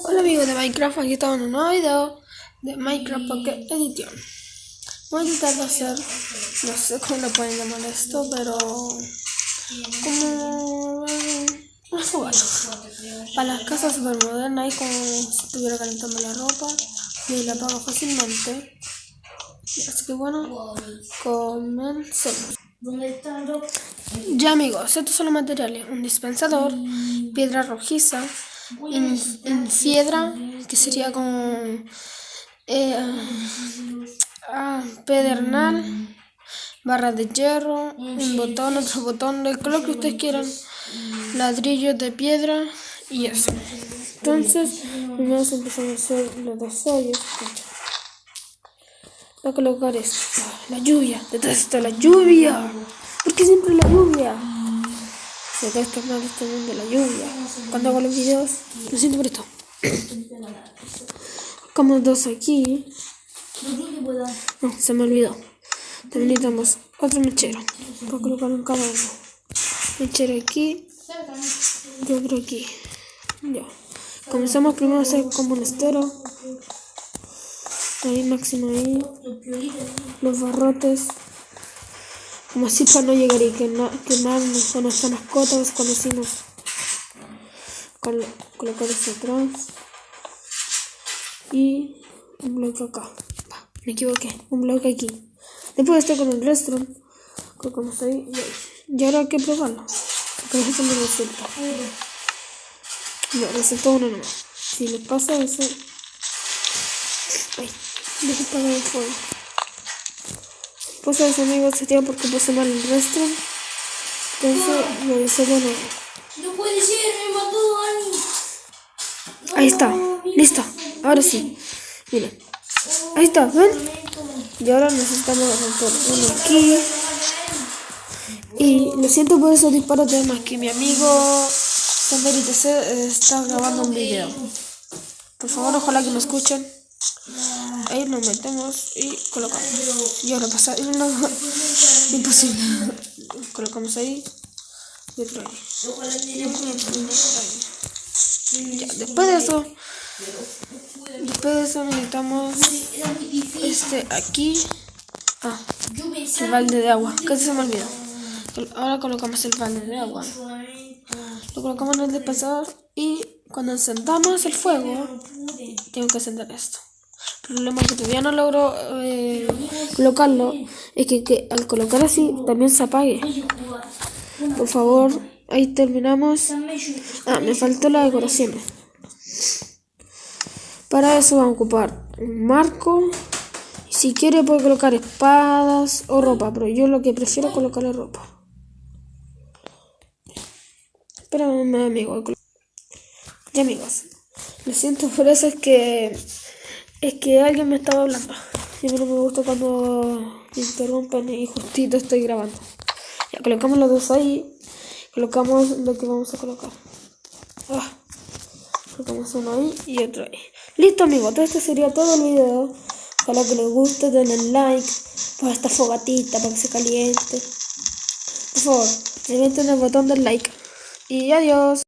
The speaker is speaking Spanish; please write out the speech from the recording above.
Hola amigos de Minecraft, aquí estamos en un nuevo video de Minecraft Pocket Edition. Voy a intentar de hacer, no sé cómo le pueden llamar esto, pero como un juego para las casas super modernas, y como si estuviera calentando la ropa y la apago fácilmente. Así que bueno, comencemos. Ya amigos, estos son los materiales: un dispensador, piedra rojiza, piedra que sería como pedernal, barras de hierro, un botón, otro botón del color que ustedes quieran, ladrillos de piedra y eso. Entonces primero empezamos a hacer los dos hoyos. Voy a colocar esto. La lluvia, detesto la lluvia. ¿Por qué siempre la lluvia? Detesto más este mundo, la lluvia. Cuando hago los videos, lo siento por esto. Colocamos dos aquí. No, se me olvidó. También necesitamos otro mechero para colocar en cada uno. Mechero aquí y otro aquí. Ya. Comenzamos primero a hacer como un estero. Ahí máximo ahí. Los barrotes. Como así para no llegar y quemarnos con nuestras mascotas cuando decimos colocar esto atrás. Y un bloque acá. Me equivoqué, un bloque aquí. Después de estar con el restaurant, colocamos ahí y ahora hay que probarlo. Porque a veces me resulta. No, resultó uno nomás. Si le pasa eso. Ay, deja apagar el fuego. Pues a eso amigos, se tira porque puse mal el restaurant. Entonces lo voy a hacer de nuevo. No puede ser, me mató Dani. Ahí está, listo. Ahora sí. Miren. Ahí está, ¿ven? Y ahora necesitamos romper uno aquí. Y lo siento por esos disparos de más que mi amigo SanderITC está grabando un video. Por favor, ojalá que me escuchen. Ahí lo metemos y colocamos. Y ahora pasa. No, imposible. Colocamos ahí. Y otro ahí. Ya, después de eso necesitamos aquí. El balde de agua. Casi se me olvidó. Ahora colocamos el balde de agua. Lo colocamos en el dispensador y cuando encendamos el fuego, tengo que encender esto. El problema es que todavía no logro colocarlo, es que al colocar así también se apague. Por favor, ahí terminamos. Me faltó la decoración. Para eso vamos a ocupar un marco. Si quiere puede colocar espadas o ropa, pero yo lo que prefiero es colocarle ropa. Espérame amigo. Ya amigos, lo siento por eso, es que alguien me estaba hablando. Y a mí no me gusta cuando me interrumpen y justito estoy grabando. Ya colocamos los dos ahí. Colocamos lo que vamos a colocar. Colocamos uno ahí y otro ahí. Listo amigos, este sería todo el video. Ojalá que les guste, denle like para esta fogatita, para que se caliente. Por favor, revienten el botón del like. Y adiós.